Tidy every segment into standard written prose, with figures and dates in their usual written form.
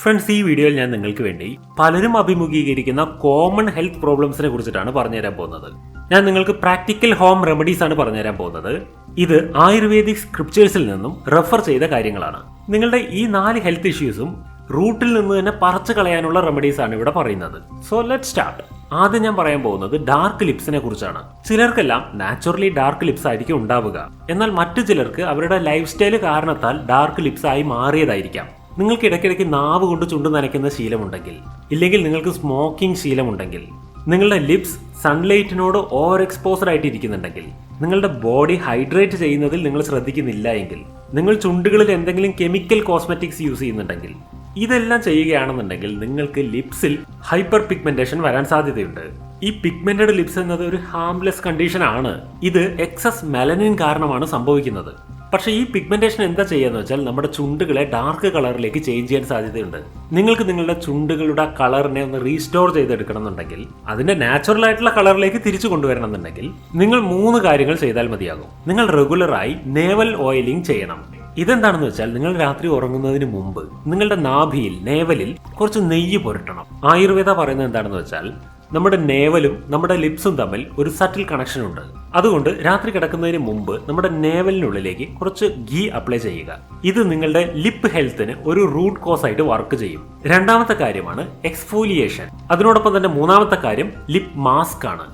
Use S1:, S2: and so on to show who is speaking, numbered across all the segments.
S1: Friends, ഈ വീഡിയോയിൽ ഞാൻ നിങ്ങൾക്ക് വേണ്ടി പലരും അഭിമുഖീകരിക്കുന്ന കോമൺ ഹെൽത്ത് പ്രോബ്ലംസിനെ കുറിച്ചിട്ടാണ് പറഞ്ഞുതരാൻ പോകുന്നത്. ഞാൻ നിങ്ങൾക്ക് പ്രാക്ടിക്കൽ ഹോം റെമഡീസ് ആണ് പറഞ്ഞുതരാൻ പോകുന്നത്. ഇത് ആയുർവേദിക് സ്ക്രിപ്ചേഴ്സിൽ നിന്നും റെഫർ ചെയ്ത കാര്യങ്ങളാണ്. നിങ്ങളുടെ ഈ 4 ഹെൽത്ത് ഇഷ്യൂസും റൂട്ടിൽ നിന്ന് തന്നെ പറിച്ചു കളയാനുള്ള റെമഡീസ് ആണ് ഇവിടെ പറയുന്നത്. So let start. ആദ്യം ഞാൻ പറയാൻ പോകുന്നത് ഡാർക്ക് ലിപ്സിനെ കുറിച്ചാണ്. ചിലർക്കെല്ലാം നാച്ചുറലി ഡാർക്ക് ലിപ്സ് ആയിരിക്കും ഉണ്ടാവുക. എന്നാൽ മറ്റു ചിലർക്ക് അവരുടെ ലൈഫ് സ്റ്റൈൽ കാരണത്താൽ ഡാർക്ക് ലിപ്സ് ആയി മാറിയതായിരിക്കാം. നിങ്ങൾക്ക് ഇടയ്ക്കിടയ്ക്ക് നാവ് കൊണ്ട് ചുണ്ടു നനയ്ക്കുന്ന ശീലമുണ്ടെങ്കിൽ, ഇല്ലെങ്കിൽ നിങ്ങൾക്ക് സ്മോക്കിംഗ് ശീലമുണ്ടെങ്കിൽ, നിങ്ങളുടെ ലിപ്സ് സൺലൈറ്റിനോട് ഓവർ എക്സ്പോസ്ഡ് ആയിട്ട് ഇരിക്കുന്നുണ്ടെങ്കിൽ, നിങ്ങളുടെ ബോഡി ഹൈഡ്രേറ്റ് ചെയ്യുന്നതിൽ നിങ്ങൾ ശ്രദ്ധിക്കുന്നില്ല എങ്കിൽ, നിങ്ങൾ ചുണ്ടുകളിൽ എന്തെങ്കിലും കെമിക്കൽ കോസ്മെറ്റിക്സ് യൂസ് ചെയ്യുന്നുണ്ടെങ്കിൽ, ഇതെല്ലാം ചെയ്യുകയാണെന്നുണ്ടെങ്കിൽ നിങ്ങൾക്ക് ലിപ്സിൽ ഹൈപ്പർ പിഗ്മെന്റേഷൻ വരാൻ സാധ്യതയുണ്ട്. ഈ പിഗ്മെന്റഡ് ലിപ്സ് എന്നത് ഒരു ഹാംലെസ് കണ്ടീഷൻ ആണ്. ഇത് എക്സസ് മെലനിൻ കാരണമാണ് സംഭവിക്കുന്നത്. പക്ഷേ ഈ പിഗ്മെന്റേഷൻ എന്താ ചെയ്യാന്ന് വെച്ചാൽ നമ്മുടെ ചുണ്ടുകളെ ഡാർക്ക് കളറിലേക്ക് ചേഞ്ച് ചെയ്യാൻ സാധ്യതയുണ്ട്. നിങ്ങൾക്ക് നിങ്ങളുടെ ചുണ്ടുകളുടെ കളറിനെ ഒന്ന് റീസ്റ്റോർ ചെയ്തെടുക്കണം എന്നുണ്ടെങ്കിൽ, അതിന്റെ നാച്ചുറൽ ആയിട്ടുള്ള കളറിലേക്ക് തിരിച്ചു കൊണ്ടുവരണം എന്നുണ്ടെങ്കിൽ നിങ്ങൾ 3 കാര്യങ്ങൾ ചെയ്താൽ മതിയാകും. നിങ്ങൾ റെഗുലറായി നേവൽ ഓയിലിംഗ് ചെയ്യണം. ഇതെന്താണെന്ന് വെച്ചാൽ നിങ്ങൾ രാത്രി ഉറങ്ങുന്നതിന് മുമ്പ് നിങ്ങളുടെ നാഭിയിൽ, നേവലിൽ കുറച്ച് നെയ്യ് പുരട്ടണം. ആയുർവേദ പറയുന്നത് എന്താണെന്ന് വെച്ചാൽ നമ്മുടെ നേവലും നമ്മുടെ ലിപ്സും തമ്മിൽ ഒരു സട്ടിൽ കണക്ഷൻ ഉണ്ട്. അതുകൊണ്ട് രാത്രി കിടക്കുന്നതിന് മുമ്പ് നമ്മുടെ നേവലിനുള്ളിലേക്ക് കുറച്ച് ഗീ അപ്ലൈ ചെയ്യുക. ഇത് നിങ്ങളുടെ ലിപ്പ് ഹെൽത്തിന് ഒരു റൂട്ട് കോസ് ആയിട്ട് വർക്ക് ചെയ്യും. രണ്ടാമത്തെ കാര്യമാണ് എക്സ്ഫോലിയേഷൻ. അതിനോടൊപ്പം തന്നെ മൂന്നാമത്തെ കാര്യം ലിപ്പ് മാസ്ക് ആണ്.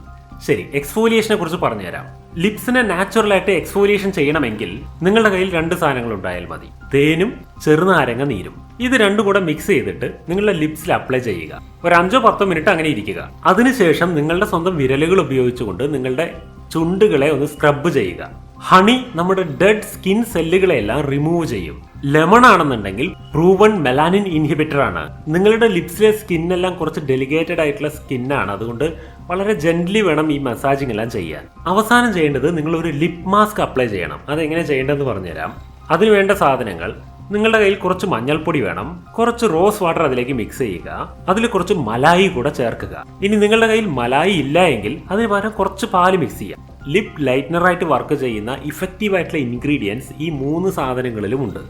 S1: ശരി, എക്സ്ഫോലിയേഷനെ കുറിച്ച് പറഞ്ഞുതരാം. ലിപ്സിനെ നാച്ചുറൽ ആയിട്ട് എക്സ്ഫോലിയേഷൻ ചെയ്യണമെങ്കിൽ നിങ്ങളുടെ കയ്യിൽ 2 സാധനങ്ങൾ ഉണ്ടായാൽ മതി: തേനും ചെറുനാരങ്ങ നീരും. ഇത് രണ്ടും കൂടെ മിക്സ് ചെയ്തിട്ട് നിങ്ങളുടെ ലിപ്സിൽ അപ്ലൈ ചെയ്യുക. ഒരു 5-10 മിനിറ്റ് അങ്ങനെ ഇരിക്കുക. അതിനുശേഷം നിങ്ങളുടെ സ്വന്തം വിരലുകൾ ഉപയോഗിച്ചുകൊണ്ട് നിങ്ങളുടെ ചുണ്ടുകളെ ഒന്ന് സ്ക്രബ് ചെയ്യുക. ഹണി നമ്മുടെ ഡെഡ് സ്കിൻ സെല്ലുകളെല്ലാം റിമൂവ് ചെയ്യും. ലെമൺ ആണെന്നുണ്ടെങ്കിൽ പ്രൂവൺ മെലാനിൻ ഇൻഹിബിറ്റർ ആണ്. നിങ്ങളുടെ ലിപ്സിലെ സ്കിന്നെല്ലാം കുറച്ച് ഡെലിഗേറ്റഡ് ആയിട്ടുള്ള സ്കിന്നാണ്. അതുകൊണ്ട് വളരെ ജെന്റ്ലി വേണം ഈ മസാജിങ് എല്ലാം ചെയ്യാൻ. അവസാനം ചെയ്യേണ്ടത് നിങ്ങൾ ഒരു ലിപ്പ് മാസ്ക് അപ്ലൈ ചെയ്യണം. അതെങ്ങനെ ചെയ്യേണ്ടതെന്ന് പറഞ്ഞുതരാം. അതിന് വേണ്ട സാധനങ്ങൾ: നിങ്ങളുടെ കയ്യിൽ കുറച്ച് മഞ്ഞൾപ്പൊടി വേണം, കുറച്ച് റോസ് വാട്ടർ അതിലേക്ക് മിക്സ് ചെയ്യുക, അതിൽ കുറച്ച് മലായി കൂടെ ചേർക്കുക. ഇനി നിങ്ങളുടെ കയ്യിൽ മലായി ഇല്ല എങ്കിൽ അതിന് പകരം കുറച്ച് പാല് മിക്സ് ചെയ്യുക. ലിപ്പ് ലൈറ്റ്നറായിട്ട് വർക്ക് ചെയ്യുന്ന ഇഫക്റ്റീവ് ആയിട്ടുള്ള ഇൻഗ്രീഡിയൻസ് ഈ 3 സാധനങ്ങളിലും ഉണ്ട്.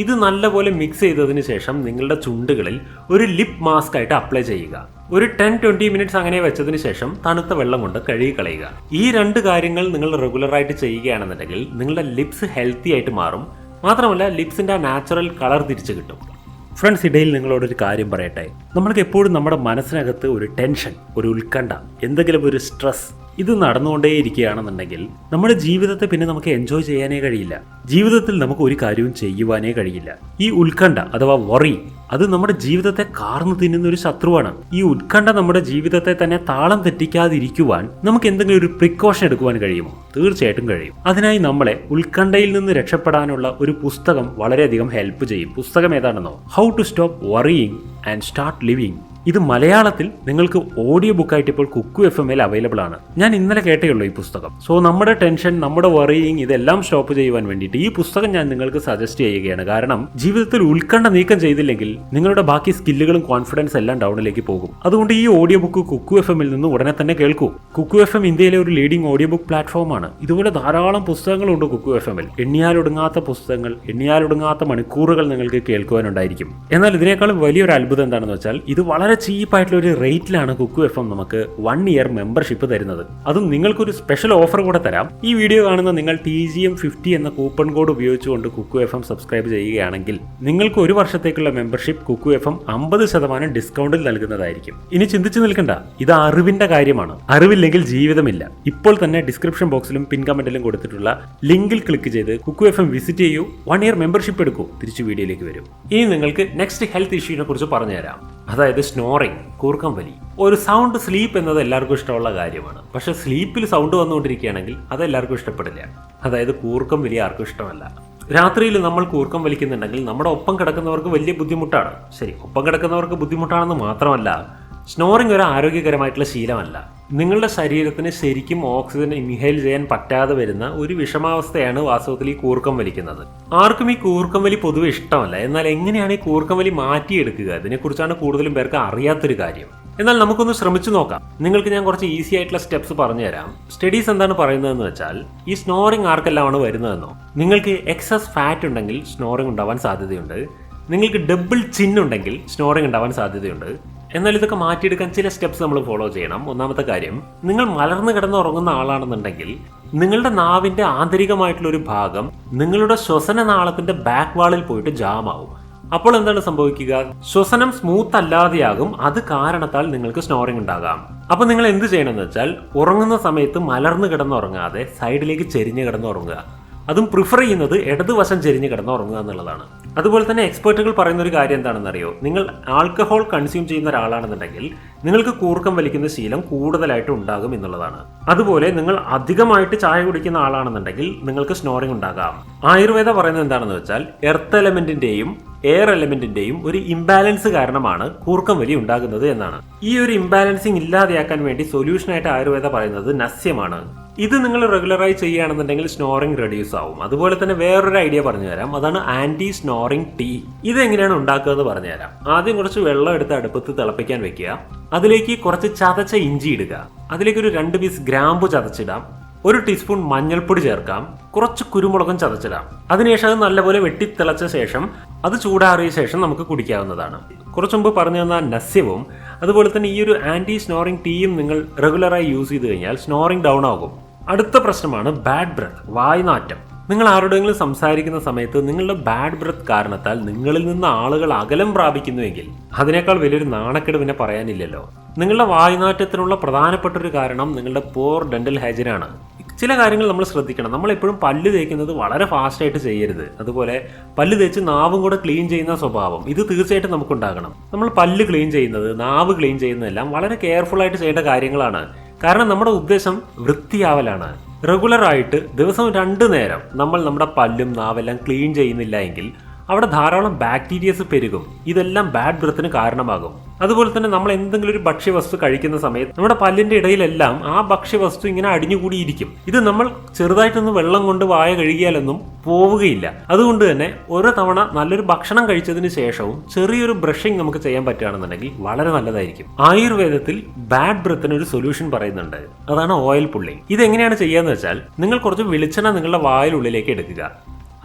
S1: ഇത് നല്ലപോലെ മിക്സ് ചെയ്തതിന് ശേഷം നിങ്ങളുടെ ചുണ്ടുകളിൽ ഒരു ലിപ്പ് മാസ്ക് ആയിട്ട് അപ്ലൈ ചെയ്യുക. ഒരു 10-20 മിനിറ്റ്സ് അങ്ങനെ വെച്ചതിന് ശേഷം തണുത്ത വെള്ളം കൊണ്ട് കഴുകി കളയുക. ഈ 2 കാര്യങ്ങൾ നിങ്ങൾ റെഗുലറായിട്ട് ചെയ്യുകയാണെന്നുണ്ടെങ്കിൽ നിങ്ങളുടെ ലിപ്സ് ഹെൽത്തി ആയിട്ട് മാറും. മാത്രമല്ല, ലിപ്സിന്റെ നാച്ചുറൽ കളർ തിരിച്ചു കിട്ടും. ഫ്രണ്ട്സ്, ഇടയിൽ നിങ്ങളോടൊരു കാര്യം പറയട്ടെ. നമ്മൾക്ക് എപ്പോഴും നമ്മുടെ മനസ്സിനകത്ത് ഒരു ടെൻഷൻ, ഒരു ഉത്കണ്ഠ, എന്തെങ്കിലും ഒരു സ്ട്രെസ് ഇത് നടന്നുകൊണ്ടേയിരിക്കുകയാണെന്നുണ്ടെങ്കിൽ നമ്മുടെ ജീവിതത്തെ പിന്നെ നമുക്ക് എൻജോയ് ചെയ്യാനേ കഴിയില്ല. ജീവിതത്തിൽ നമുക്ക് ഒരു കാര്യവും ചെയ്യുവാനേ കഴിയില്ല. ഈ ഉത്കണ്ഠ അഥവാ വറി അത് നമ്മുടെ ജീവിതത്തെ കാർന്നു തിന്നുന്ന ഒരു ശത്രുവാണ്. ഈ ഉത്കണ്ഠ നമ്മുടെ ജീവിതത്തെ തന്നെ താളം തെറ്റിക്കാതിരിക്കുവാൻ നമുക്ക് എന്തെങ്കിലും ഒരു പ്രിക്കോഷൻ എടുക്കുവാൻ കഴിയുമോ? തീർച്ചയായിട്ടും കഴിയും. അതിനായി നമ്മളെ ഉത്കണ്ഠയിൽ നിന്ന് രക്ഷപ്പെടാനുള്ള ഒരു പുസ്തകം വളരെയധികം ഹെൽപ്പ് ചെയ്യും. പുസ്തകം ഏതാണെന്നോ? How to stop worrying and start living. ഇത് മലയാളത്തിൽ നിങ്ങൾക്ക് ഓഡിയോ ബുക്കായിട്ട് ഇപ്പോൾ കുക്കു FM-ൽ അവൈലബിൾ ആണ്. ഞാൻ ഇന്നലെ കേട്ടേയുള്ളൂ ഈ പുസ്തകം. സോ നമ്മുടെ ടെൻഷൻ, നമ്മുടെ വറിയിങ് ഇതെല്ലാം സ്റ്റോപ്പ് ചെയ്യുവാൻ വേണ്ടിയിട്ട് ഈ പുസ്തകം ഞാൻ നിങ്ങൾക്ക് സജസ്റ്റ് ചെയ്യുകയാണ്. കാരണം ജീവിതത്തിൽ ഉത്കണ്ഠ നീക്കം ചെയ്തില്ലെങ്കിൽ നിങ്ങളുടെ ബാക്കി സ്കില്ലുകളും കോൺഫിഡൻസ് എല്ലാം ഡൗണിലേക്ക് പോകും. അതുകൊണ്ട് ഈ ഓഡിയോ ബുക്ക് കുക്കു FM-ൽ നിന്ന് ഉടനെ തന്നെ കേൾക്കൂ. കുക്കു FM ഇന്ത്യയിലെ ഒരു ലീഡിംഗ് ഓഡിയോ ബുക്ക് പ്ലാറ്റ്ഫോമാണ്. ഇതുപോലെ ധാരാളം പുസ്തകങ്ങളുണ്ട് കുക്കു FM-ൽ. എണ്ണിയാലൊടുങ്ങാത്ത പുസ്തകങ്ങൾ, എണ്ണിയാലൊടുങ്ങാത്ത മണിക്കൂറുകൾ നിങ്ങൾക്ക് കേൾക്കുവാനുണ്ടായിരിക്കും. എന്നാൽ ഇതിനേക്കാളും വലിയൊരു അത്ഭുതം എന്താണെന്ന് വെച്ചാൽ ഇത് വളരെ ചീപ്പായിട്ടുള്ള ഒരു റേറ്റിലാണ് കുക്കു FM നമുക്ക് 1 ഇയർ മെമ്പർഷിപ്പ് തരുന്നത്. അതും നിങ്ങൾക്കൊരു സ്പെഷ്യൽ ഓഫർ കൂടെ തരാം. ഈ വീഡിയോ കാണുന്ന നിങ്ങൾ TGM50 എന്ന കൂപ്പൺ കോഡ് ഉപയോഗിച്ചുകൊണ്ട് കുക്കു FM സബ്സ്ക്രൈബ് ചെയ്യുകയാണെങ്കിൽ നിങ്ങൾക്ക് 1 വർഷത്തേക്കുള്ള മെമ്പർഷിപ്പ് കുക്കു FM 50% ഡിസ്കൗണ്ടിൽ നൽകുന്നതായിരിക്കും. ഇനി ചിന്തിച്ചു നിൽക്കണ്ട, ഇത് അറിവിന്റെ കാര്യമാണ്. അറിവില്ലെങ്കിൽ ജീവിതമില്ല. ഇപ്പോൾ തന്നെ ഡിസ്ക്രിപ്ഷൻ ബോക്സിലും പിൻ കമന്റിലും കൊടുത്തിട്ടുള്ള ലിങ്കിൽ ക്ലിക്ക് ചെയ്ത് കുക്കു FM വിസിറ്റ് ചെയ്യൂ. 1 ഇയർ മെമ്പർഷിപ്പ് എടുക്കൂ. തിരിച്ചു വീഡിയോയിലേക്ക് വരും. ഇനി നിങ്ങൾക്ക് നെക്സ്റ്റ് ഹെൽത്ത് ഇഷ്യൂനെ കുറിച്ച് പറഞ്ഞുതരാം. അതായത് സ്നോറിങ്, കൂർക്കം വലി. ഒരു സൗണ്ട് സ്ലീപ്പ് എന്നത് എല്ലാവർക്കും ഇഷ്ടമുള്ള കാര്യമാണ്. പക്ഷെ സ്ലീപ്പിൽ സൗണ്ട് വന്നുകൊണ്ടിരിക്കുകയാണെങ്കിൽ അത് എല്ലാവർക്കും ഇഷ്ടപ്പെടില്ല. അതായത് കൂർക്കം വലി ആർക്കും ഇഷ്ടമല്ല. രാത്രിയിൽ നമ്മൾ കൂർക്കം വലിക്കുന്നുണ്ടെങ്കിൽ നമ്മുടെ ഒപ്പം കിടക്കുന്നവർക്ക് വലിയ ബുദ്ധിമുട്ടാണ്. ശരി, ഒപ്പം കിടക്കുന്നവർക്ക് ബുദ്ധിമുട്ടാണെന്ന് മാത്രമല്ല, സ്നോറിങ് ഒരു ആരോഗ്യകരമായിട്ടുള്ള ശീലമല്ല. നിങ്ങളുടെ ശരീരത്തിന് ശരിക്കും ഓക്സിജൻ ഇൻഹെയിൽ ചെയ്യാൻ പറ്റാതെ വരുന്ന ഒരു വിഷമാവസ്ഥയാണ് വാസ്തവത്തിൽ ഈ കൂർക്കം വലിക്കുന്നത്. ആർക്കും ഈ കൂർക്കം വലി പൊതുവെ ഇഷ്ടമല്ല. എന്നാൽ എങ്ങനെയാണ് ഈ കൂർക്കം വലി മാറ്റിയെടുക്കുക? ഇതിനെക്കുറിച്ചാണ് കൂടുതലും പേർക്ക് അറിയാത്തൊരു കാര്യം. എന്നാൽ നമുക്കൊന്ന് ശ്രമിച്ചു നോക്കാം. നിങ്ങൾക്ക് ഞാൻ കുറച്ച് ഈസി ആയിട്ടുള്ള സ്റ്റെപ്സ് പറഞ്ഞുതരാം. സ്റ്റഡീസ് എന്താണ് പറയുന്നതെന്ന് വെച്ചാൽ, ഈ സ്നോറിങ് ആർക്കെല്ലാമാണ് വരുന്നതെന്നോ? നിങ്ങൾക്ക് എക്സസ് ഫാറ്റ് ഉണ്ടെങ്കിൽ സ്നോറിങ് ഉണ്ടാവാൻ സാധ്യതയുണ്ട്. നിങ്ങൾക്ക് ഡബിൾ ചിൻ ഉണ്ടെങ്കിൽ സ്നോറിംഗ് ഉണ്ടാവാൻ സാധ്യതയുണ്ട്. എന്നാൽ ഇതൊക്കെ മാറ്റിയെടുക്കാൻ ചില സ്റ്റെപ്സ് നമ്മൾ ഫോളോ ചെയ്യണം. ഒന്നാമത്തെ കാര്യം, നിങ്ങൾ മലർന്നു കിടന്ന് ഉറങ്ങുന്ന ആളാണെന്നുണ്ടെങ്കിൽ നിങ്ങളുടെ നാവിന്റെ ആന്തരികമായിട്ടുള്ള ഒരു ഭാഗം നിങ്ങളുടെ ശ്വസന നാളത്തിന്റെ ബാക്ക് വാളിൽ പോയിട്ട് ജാം ആവും. അപ്പോൾ എന്താണ് സംഭവിക്കുക? ശ്വസനം സ്മൂത്ത് അല്ലാതെയാകും. അത് കാരണത്താൽ നിങ്ങൾക്ക് സ്നോറിംഗ് ഉണ്ടാകാം. അപ്പൊ നിങ്ങൾ എന്ത് ചെയ്യണമെന്ന് വെച്ചാൽ, ഉറങ്ങുന്ന സമയത്ത് മലർന്നു കിടന്നുറങ്ങാതെ സൈഡിലേക്ക് ചെരിഞ്ഞ് കിടന്നുറങ്ങുക. അതും പ്രിഫർ ചെയ്യുന്നത് ഇടതുവശം ചെരിഞ്ഞ് കിടന്നുറങ്ങുക എന്നുള്ളതാണ്. അതുപോലെ തന്നെ എക്സ്പേർട്ടുകൾ പറയുന്ന ഒരു കാര്യം എന്താണെന്നറിയോ? നിങ്ങൾ ആൽക്കഹോൾ കൺസ്യൂം ചെയ്യുന്ന ഒരാളാണെന്നുണ്ടെങ്കിൽ നിങ്ങൾക്ക് കൂർക്കം വലിക്കുന്ന ശീലം കൂടുതലായിട്ട് ഉണ്ടാകും എന്നുള്ളതാണ്. അതുപോലെ നിങ്ങൾ അധികമായിട്ട് ചായ കുടിക്കുന്ന ആളാണെന്നുണ്ടെങ്കിൽ നിങ്ങൾക്ക് സ്നോറിംഗ് ഉണ്ടാകാം. ആയുർവേദ പറയുന്നത് എന്താണെന്ന് വെച്ചാൽ, എർത്ത് എലമെന്റിന്റെയും എയർ എലമെന്റിന്റെയും ഒരു ഇംബാലൻസ് കാരണമാണ് കൂർക്കം വലി ഉണ്ടാകുന്നത് എന്നാണ്. ഈ ഒരു ഇംബാലൻസിങ് ഇല്ലാതെയാക്കാൻ വേണ്ടി സൊല്യൂഷനായിട്ട് ആയുർവേദ പറയുന്നത് നസ്യമാണ്. ഇത് നിങ്ങൾ റെഗുലറായി ചെയ്യുകയാണെന്നുണ്ടെങ്കിൽ സ്നോറിംഗ് റെഡ്യൂസ് ആവും. അതുപോലെ തന്നെ വേറൊരു ഐഡിയ പറഞ്ഞു തരാം, അതാണ് ആന്റി സ്നോറിംഗ് ടീ. ഇതെങ്ങനെയാണ് ഉണ്ടാക്കുക എന്ന് പറഞ്ഞു തരാം. ആദ്യം കുറച്ച് വെള്ളം എടുത്ത് അടുപ്പത്ത് തിളപ്പിക്കാൻ വെക്കുക. അതിലേക്ക് കുറച്ച് ചതച്ച ഇഞ്ചി ഇടുക. അതിലേക്ക് ഒരു 2 പീസ് ഗ്രാമ്പു ചതച്ചിടാം. 1 ടീസ്പൂൺ മഞ്ഞൾപ്പൊടി ചേർക്കാം. കുറച്ച് കുരുമുളകും ചതച്ചിടാം. അതിനുശേഷം അത് നല്ലപോലെ വെട്ടിത്തിളച്ച ശേഷം അത് ചൂടാറിയ ശേഷം നമുക്ക് കുടിക്കാവുന്നതാണ്. കുറച്ചു മുമ്പ് പറഞ്ഞു തന്ന നസ്യവും അതുപോലെ തന്നെ ഈ ഒരു ആന്റി സ്നോറിംഗ് ടീയും നിങ്ങൾ റെഗുലറായി യൂസ് ചെയ്ത് കഴിഞ്ഞാൽ സ്നോറിംഗ് ഡൗൺ ആകും. അടുത്ത പ്രശ്നമാണ് ബാഡ് ബ്രെത്ത്, വായ്നാറ്റം. നിങ്ങൾ ആരോടെങ്കിലും സംസാരിക്കുന്ന സമയത്ത് നിങ്ങളുടെ ബാഡ് ബ്രെത്ത് കാരണത്താൽ നിങ്ങളിൽ നിന്ന് ആളുകൾ അകലം പ്രാപിക്കുന്നുവെങ്കിൽ അതിനേക്കാൾ വലിയൊരു നാണക്കേട് പിന്നെ പറയാനില്ലല്ലോ. നിങ്ങളുടെ വായ്നാറ്റത്തിനുള്ള പ്രധാനപ്പെട്ട ഒരു കാരണം നിങ്ങളുടെ പോർ ഡെന്റൽ ഹൈജീനാണ്. ചില കാര്യങ്ങൾ നമ്മൾ ശ്രദ്ധിക്കണം. നമ്മളെപ്പോഴും പല്ല് തേക്കുന്നത് വളരെ ഫാസ്റ്റായിട്ട് ചെയ്യരുത്. അതുപോലെ പല്ല് തേച്ച് നാവും കൂടെ ക്ലീൻ ചെയ്യുന്ന സ്വഭാവം ഇത് തീർച്ചയായിട്ടും നമുക്കുണ്ടാകണം. നമ്മൾ പല്ല് ക്ലീൻ ചെയ്യുന്നത്, നാവ് ക്ലീൻ ചെയ്യുന്നതെല്ലാം വളരെ കെയർഫുൾ ആയിട്ട് ചെയ്യേണ്ട കാര്യങ്ങളാണ്. കാരണം നമ്മുടെ ഉദ്ദേശം വൃത്തിയാവലാണ്. റെഗുലറായിട്ട് ദിവസം 2 നേരം നമ്മൾ നമ്മുടെ പല്ലും നാവെല്ലാം ക്ലീൻ ചെയ്യുന്നില്ല എങ്കിൽ അവിടെ ധാരാളം ബാക്ടീരിയസ് പെരുകും. ഇതെല്ലാം ബാഡ് ബ്രെത്തിന് കാരണമാകും. അതുപോലെ തന്നെ നമ്മൾ എന്തെങ്കിലും ഒരു ഭക്ഷ്യവസ്തു കഴിക്കുന്ന സമയത്ത് നമ്മുടെ പല്ലിന്റെ ഇടയിലെല്ലാം ആ ഭക്ഷ്യവസ്തു ഇങ്ങനെ അടിഞ്ഞുകൂടിയിരിക്കും. ഇത് നമ്മൾ ചെറുതായിട്ടൊന്ന് വെള്ളം കൊണ്ട് വായ കഴുകിയാലൊന്നും പോവുകയില്ല. അതുകൊണ്ട് തന്നെ ഓരോ തവണ നല്ലൊരു ഭക്ഷണം കഴിച്ചതിന് ശേഷവും ചെറിയൊരു ബ്രഷിംഗ് നമുക്ക് ചെയ്യാൻ പറ്റുകയാണെന്നുണ്ടെങ്കിൽ വളരെ നല്ലതായിരിക്കും. ആയുർവേദത്തിൽ ബാഡ് ബ്രെത്തിന് ഒരു സൊല്യൂഷൻ പറയുന്നുണ്ട്, അതാണ് ഓയിൽ പുള്ളിങ്. ഇതെങ്ങനെയാണ് ചെയ്യാന്ന് വെച്ചാൽ, നിങ്ങൾ കുറച്ച് വെളിച്ചെണ്ണ നിങ്ങളുടെ വായിലുള്ളിലേക്ക് എടുക്കുക.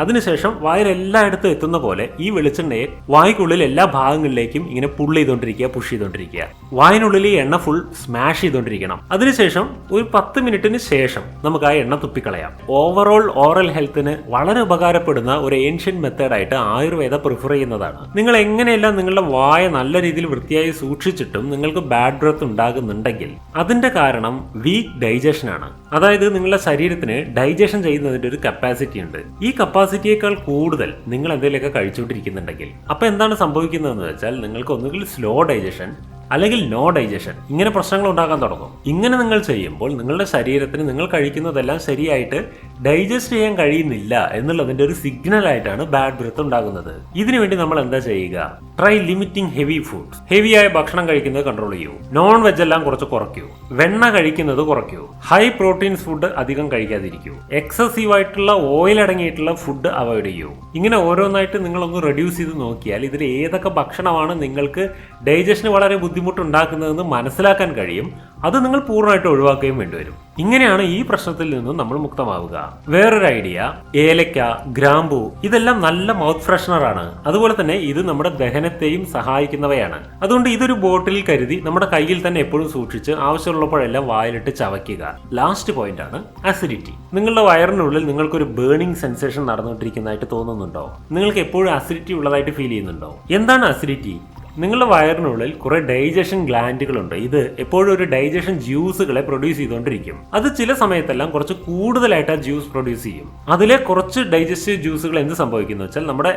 S1: അതിനുശേഷം വായിൽ എല്ലായിടത്തും എത്തുന്ന പോലെ ഈ വെളിച്ചെണ്ണയെ വായ്ക്കുള്ളിൽ എല്ലാ ഭാഗങ്ങളിലേക്കും ഇങ്ങനെ പുള്ള് ചെയ്തുകൊണ്ടിരിക്കുക, പുഷ് ചെയ്തുകൊണ്ടിരിക്കുക. വായിനുള്ളിൽ ഈ എണ്ണ ഫുൾ സ്മാഷ് ചെയ്തുകൊണ്ടിരിക്കണം. അതിനുശേഷം ഒരു 10 മിനിറ്റിന് ശേഷം നമുക്ക് ആ എണ്ണ തുപ്പിക്കളയാം. ഓവറോൾ ഓറൽ ഹെൽത്തിന് വളരെ ഉപകാരപ്പെടുന്ന ഒരു ഏൻഷ്യന്റ് മെത്തേഡായിട്ട് ആയുർവേദ പ്രിഫർ ചെയ്യുന്നതാണ്. നിങ്ങൾ എങ്ങനെയെല്ലാം നിങ്ങളുടെ വായ നല്ല രീതിയിൽ വൃത്തിയായി സൂക്ഷിച്ചിട്ടും നിങ്ങൾക്ക് ബാഡ് ബ്രെത്ത് ഉണ്ടാകുന്നുണ്ടെങ്കിൽ അതിന്റെ കാരണം വീക്ക് ഡൈജഷൻ ആണ്. അതായത് നിങ്ങളുടെ ശരീരത്തിന് ഡൈജഷൻ ചെയ്യുന്നതിന്റെ ഒരു കപ്പാസിറ്റി ഉണ്ട്. ഈ കപ്പാസിറ്റിയേക്കാൾ കൂടുതൽ നിങ്ങൾ എന്തെങ്കിലുമൊക്കെ കഴിച്ചുകൊണ്ടിരിക്കുന്നുണ്ടെങ്കിൽ അപ്പൊ എന്താണ് സംഭവിക്കുന്നതെന്ന് വെച്ചാൽ, നിങ്ങൾക്ക് ഒന്നുകിൽ സ്ലോ ഡൈജഷൻ അല്ലെങ്കിൽ നോ ഡൈജഷൻ, ഇങ്ങനെ പ്രശ്നങ്ങൾ ഉണ്ടാകാൻ തുടങ്ങും. ഇങ്ങനെ നിങ്ങൾ ചെയ്യുമ്പോൾ നിങ്ങളുടെ ശരീരത്തിന് നിങ്ങൾ കഴിക്കുന്നതെല്ലാം ശരിയായിട്ട് ഡൈജസ്റ്റ് ചെയ്യാൻ കഴിയുന്നില്ല എന്നുള്ളതിന്റെ ഒരു സിഗ്നൽ ആയിട്ടാണ് ബാഡ് ബ്രെത്ത് ഉണ്ടാകുന്നത്. ഇതിനുവേണ്ടി നമ്മൾ എന്താ ചെയ്യുക? Try limiting heavy foods. ഹെവിയായ ഭക്ഷണം കഴിക്കുന്നത് കൺട്രോൾ ചെയ്യൂ. നോൺ വെജ് എല്ലാം കുറച്ച് കുറയ്ക്കൂ. വെണ്ണ കഴിക്കുന്നത് കുറയ്ക്കൂ. ഹൈ പ്രോട്ടീൻസ് ഫുഡ് അധികം കഴിക്കാതിരിക്കൂ. എക്സസീവ് ആയിട്ടുള്ള ഓയിൽ അടങ്ങിയിട്ടുള്ള ഫുഡ് അവോയ്ഡ് ചെയ്യൂ. ഇങ്ങനെ ഓരോന്നായിട്ട് നിങ്ങളൊന്ന് റെഡ്യൂസ് ചെയ്ത് നോക്കിയാൽ ഇതിൽ ഏതൊക്കെ ഭക്ഷണമാണ് നിങ്ങൾക്ക് ഡൈജഷന് വളരെ ബുദ്ധിമുട്ടുണ്ടാക്കുന്നതെന്ന് മനസ്സിലാക്കാൻ കഴിയും. അത് നിങ്ങൾ പൂർണ്ണമായിട്ട് ഒഴിവാക്കുകയും വേണ്ടിവരും. ഇങ്ങനെയാണ് ഈ പ്രശ്നത്തിൽ നിന്നും നമ്മൾ മുക്തമാവുക. വേറൊരു ഐഡിയ, ഏലക്ക, ഗ്രാമ്പൂ ഇതെല്ലാം നല്ല മൗത്ത് ഫ്രഷ്നർ ആണ്. അതുപോലെ തന്നെ ഇത് നമ്മുടെ ദഹനത്തെയും സഹായിക്കുന്നവയാണ്. അതുകൊണ്ട് ഇതൊരു ബോട്ടിലിൽ കരുതി നമ്മുടെ കയ്യിൽ തന്നെ എപ്പോഴും സൂക്ഷിച്ച് ആവശ്യമുള്ളപ്പോഴെല്ലാം വായിലിട്ട് ചവയ്ക്കുക. ലാസ്റ്റ് പോയിന്റ് ആണ് അസിഡിറ്റി. നിങ്ങളുടെ വയറിനുള്ളിൽ നിങ്ങൾക്കൊരു ബേണിംഗ് സെൻസേഷൻ നടന്നുകൊണ്ടിരിക്കുന്നതായിട്ട് തോന്നുന്നുണ്ടോ? നിങ്ങൾക്ക് എപ്പോഴും അസിഡിറ്റി ഉള്ളതായിട്ട് ഫീൽ ചെയ്യുന്നുണ്ടോ? എന്താണ് അസിഡിറ്റി? നിങ്ങളുടെ വയറിനുള്ളിൽ കുറെ ഡൈജഷൻ ഗ്ലാൻഡുകളുണ്ട്. ഇത് എപ്പോഴും ഒരു ഡൈജഷൻ ജ്യൂസുകളെ പ്രൊഡ്യൂസ് ചെയ്തുകൊണ്ടിരിക്കും. അത് ചില സമയത്തെല്ലാം കുറച്ച് കൂടുതലായിട്ട് ആ ജ്യൂസ് പ്രൊഡ്യൂസ് ചെയ്യും. അതിലെ കുറച്ച് ഡൈജസ്റ്റീവ് ജ്യൂസുകൾ എന്ത് സംഭവിക്കുന്നു വെച്ചാൽ നമ്മുടെ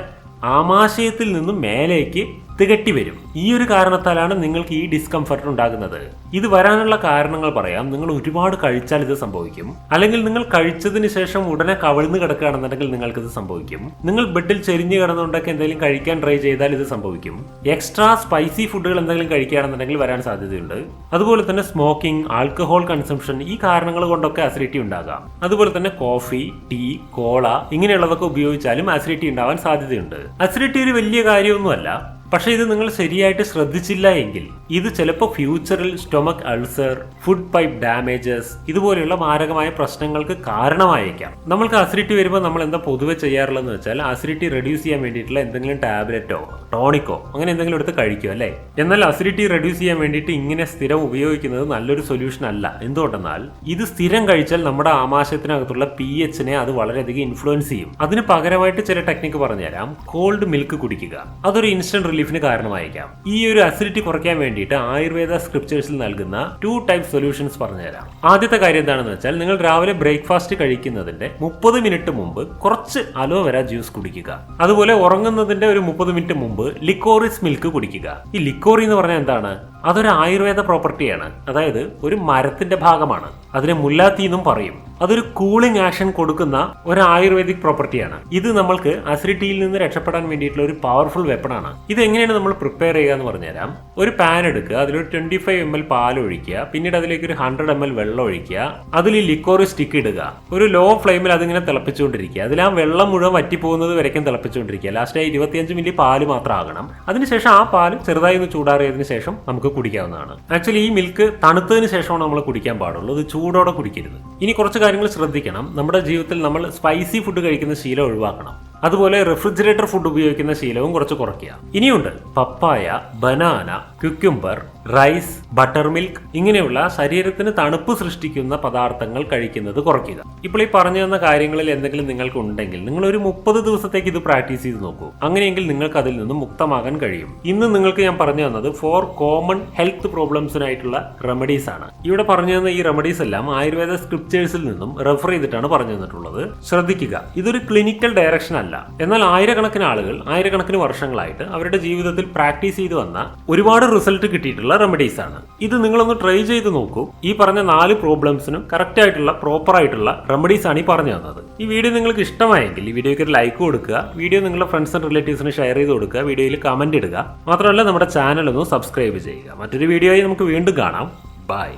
S1: ആമാശയത്തിൽ നിന്നും മേലേക്ക് തികട്ടി വരും. ഈ ഒരു കാരണത്താലാണ് നിങ്ങൾക്ക് ഈ ഡിസ്കംഫർട്ട് ഉണ്ടാകുന്നത്. ഇത് വരാനുള്ള കാരണങ്ങൾ പറയാം. നിങ്ങൾ ഒരുപാട് കഴിച്ചാൽ ഇത് സംഭവിക്കും. അല്ലെങ്കിൽ നിങ്ങൾ കഴിച്ചതിന് ശേഷം ഉടനെ കവിഴ്ന്ന് കിടക്കുകയാണെന്നുണ്ടെങ്കിൽ നിങ്ങൾക്കിത് സംഭവിക്കും. നിങ്ങൾ ബെഡിൽ ചെരിഞ്ഞു കിടന്നുകൊണ്ടൊക്കെ എന്തെങ്കിലും കഴിക്കാൻ ട്രൈ ചെയ്താൽ ഇത് സംഭവിക്കും. എക്സ്ട്രാ സ്പൈസി ഫുഡുകൾ എന്തെങ്കിലും കഴിക്കുകയാണെന്നുണ്ടെങ്കിൽ വരാൻ സാധ്യതയുണ്ട്. അതുപോലെ തന്നെ സ്മോക്കിംഗ്, ആൽക്കഹോൾ കൺസംഷൻ, ഈ കാരണങ്ങൾ കൊണ്ടൊക്കെ അസിഡിറ്റി ഉണ്ടാകാം. അതുപോലെ തന്നെ കോഫി, ടീ, കോള ഇങ്ങനെയുള്ളതൊക്കെ ഉപയോഗിച്ചാലും അസിഡിറ്റി ഉണ്ടാവാൻ സാധ്യതയുണ്ട്. അസിഡിറ്റി ഒരു വലിയ കാര്യമൊന്നുമല്ല. പക്ഷേ ഇത് നിങ്ങൾ ശരിയായിട്ട് ശ്രദ്ധിച്ചില്ല എങ്കിൽ ഇത് ചിലപ്പോൾ ഫ്യൂച്ചറിൽ stomach ulcer, food pipe damages ഇതുപോലെയുള്ള മാരകമായ പ്രശ്നങ്ങൾക്ക് കാരണമായേക്കാം. നമ്മൾക്ക് അസിഡിറ്റി വരുമ്പോൾ നമ്മൾ എന്താ പൊതുവെ ചെയ്യാറുള്ളതെന്ന് വെച്ചാൽ അസിഡിറ്റി റെഡ്യൂസ് ചെയ്യാൻ വേണ്ടിയിട്ടുള്ള എന്തെങ്കിലും ടാബ്ലറ്റോ ടോണിക്കോ അങ്ങനെ എന്തെങ്കിലും എടുത്ത് കഴിക്കും അല്ലേ. എന്നാൽ അസിഡിറ്റി റെഡ്യൂസ് ചെയ്യാൻ വേണ്ടിയിട്ട് ഇങ്ങനെ സ്ഥിരം ഉപയോഗിക്കുന്നത് നല്ലൊരു സൊല്യൂഷൻ അല്ല. എന്തുകൊണ്ടെന്നാൽ ഇത് സ്ഥിരം കഴിച്ചാൽ നമ്മുടെ ആമാശയത്തിനകത്തുള്ള pH-നെ അത് വളരെയധികം ഇൻഫ്ലുവൻസ് ചെയ്യും. അതിന് പകരമായിട്ട് ചില ടെക്നിക്ക് പറഞ്ഞുതരാം. കോൾഡ് മിൽക്ക് കുടിക്കുക, അതൊരു ഇൻസ്റ്റന്റ് റിലീഫിന് കാരണമായേക്കാം. ഈ ഒരു അസിഡിറ്റി കുറയ്ക്കാൻ വേണ്ടിയിട്ട് ആയുർവേദ സ്ക്രിപ്ചേഴ്സിൽ നൽകുന്ന 2 ടൈപ്പ് സൊല്യൂഷൻസ് പറഞ്ഞുതരാം. ആദ്യത്തെ കാര്യം എന്താണെന്ന് വെച്ചാൽ നിങ്ങൾ രാവിലെ ബ്രേക്ക്ഫാസ്റ്റ് കഴിക്കുന്നതിന്റെ 30 മിനിറ്റ് മുമ്പ് കുറച്ച് അലോവേര ജ്യൂസ് കുടിക്കുക. അതുപോലെ ഉറങ്ങുന്നതിന്റെ ഒരു 30 മിനിറ്റ് മുമ്പ് ലിക്കോറിസ് മിൽക്ക് കുടിക്കുക. ഈ ലിക്കോറി എന്ന് പറഞ്ഞാൽ എന്താണ്? അതൊരു ആയുർവേദ പ്രോപ്പർട്ടിയാണ്. അതായത് ഒരു മരത്തിന്റെ ഭാഗമാണ്. അതിനെ മുല്ലാത്തി എന്നും പറയും. അതൊരു കൂളിംഗ് ആക്ഷൻ കൊടുക്കുന്ന ഒരു ആയുർവേദിക് പ്രോപ്പർട്ടിയാണ്. ഇത് നമ്മൾക്ക് അസിഡിറ്റിയിൽ നിന്ന് രക്ഷപ്പെടാൻ വേണ്ടിയിട്ടുള്ള ഒരു പവർഫുൾ വെപ്പണാണ്. ഇത് എങ്ങനെയാണ് നമ്മൾ പ്രിപ്പയർ ചെയ്യുക എന്ന് പറഞ്ഞുതരാം. ഒരു പാൻ എടുക്കുക, അതിലൊരു 25 ml പാൽ ഒഴിക്കുക, പിന്നീട് അതിലേക്ക് ഒരു 100 ml വെള്ളം ഒഴിക്കുക, അതിൽ ഈ ലിക്കോറി സ്റ്റിക്ക് ഇടുക. ഒരു ലോ ഫ്ലെയിമിൽ അതിങ്ങനെ തിളപ്പിച്ചുകൊണ്ടിരിക്കുക. അതിൽ ആ വെള്ളം മുഴുവൻ വറ്റിപ്പോകുന്നത് വരയ്ക്കും തിളപ്പിച്ചുകൊണ്ടിരിക്കുക. ലാസ്റ്റ് 25 മില്ലി പാല് മാത്രം ആകണം. അതിനുശേഷം ആ പാല് ചെറുതായി ഒന്ന് ചൂടാറിയതിനു ശേഷം നമുക്ക് കുടിക്കാവുന്നതാണ്. ആക്ച്വലി ഈ മിൽക്ക് തണുത്തതിന് ശേഷമാണ് നമ്മൾ കുടിക്കാൻ പാടുള്ളൂ. ഇത് ചൂടോടെ കുടിക്കരുത്. ഇനി കുറച്ച് കാര്യങ്ങൾ ശ്രദ്ധിക്കണം. നമ്മുടെ ജീവിതത്തിൽ നമ്മൾ സ്പൈസി ഫുഡ് കഴിക്കുന്ന ശീലം ഒഴിവാക്കണം. അതുപോലെ റെഫ്രിജറേറ്റർ ഫുഡ് ഉപയോഗിക്കുന്ന ശീലവും കുറച്ച് കുറയ്ക്കുക. ഇനിയുണ്ട് papaya, banana, cucumber, rice, butter milk ഇങ്ങനെയുള്ള ശരീരത്തിന് തണുപ്പ് സൃഷ്ടിക്കുന്ന പദാർത്ഥങ്ങൾ കഴിക്കുന്നത് കുറയ്ക്കുക. ഇപ്പോൾ ഈ പറഞ്ഞു തന്ന കാര്യങ്ങളിൽ എന്തെങ്കിലും നിങ്ങൾക്ക് ഉണ്ടെങ്കിൽ നിങ്ങൾ ഒരു 30 ദിവസത്തേക്ക് ഇത് പ്രാക്ടീസ് ചെയ്ത് നോക്കൂ. അങ്ങനെയെങ്കിൽ നിങ്ങൾക്ക് അതിൽ നിന്നും മുക്തമാകാൻ കഴിയും. ഇന്ന് നിങ്ങൾക്ക് ഞാൻ പറഞ്ഞു തന്നത് 4 കോമൺ ഹെൽത്ത് പ്രോബ്ലംസിനായിട്ടുള്ള റെമഡീസ് ആണ്. ഇവിടെ പറഞ്ഞു തന്ന ഈ റെമഡീസ് എല്ലാം ആയുർവേദ സ്ക്രിപ്ചേഴ്സിൽ നിന്നും റെഫർ ചെയ്തിട്ടാണ് പറഞ്ഞു തന്നിട്ടുള്ളത്. ശ്രദ്ധിക്കുക, ഇതൊരു ക്ലിനിക്കൽ ഡയറക്ഷൻ അല്ല. എന്നാൽ ആയിരക്കണക്കിന് ആളുകൾ ആയിരക്കണക്കിന് വർഷങ്ങളായിട്ട് അവരുടെ ജീവിതത്തിൽ പ്രാക്ടീസ് ചെയ്ത് വന്ന ഒരുപാട് റിസൾട്ട് കിട്ടിയിട്ടുള്ള റെമഡീസ് ആണ്. ഇത് നിങ്ങളൊന്ന് ട്രൈ ചെയ്ത് നോക്കൂ. ഈ പറഞ്ഞ 4 പ്രോബ്ലംസിനും കറക്റ്റ് ആയിട്ടുള്ള പ്രോപ്പർ ആയിട്ടുള്ള റെമഡീസ് ആണ് ഈ പറഞ്ഞു തന്നത്. ഈ വീഡിയോ നിങ്ങൾക്ക് ഇഷ്ടമായെങ്കിൽ ഈ വീഡിയോയ്ക്ക് ഒരു ലൈക്ക് കൊടുക്കുക, വീഡിയോ നിങ്ങളുടെ ഫ്രണ്ട്സ് ആൻഡ് റിലേറ്റീവ്സിന് ഷെയർ ചെയ്ത് കൊടുക്കുക, വീഡിയോയിൽ കമന്റ് ഇടുക. മാത്രമല്ല നമ്മുടെ ചാനൽ ഒന്ന് സബ്സ്ക്രൈബ് ചെയ്യുക. മറ്റൊരു വീഡിയോയിൽ നമുക്ക് വീണ്ടും കാണാം. ബൈ.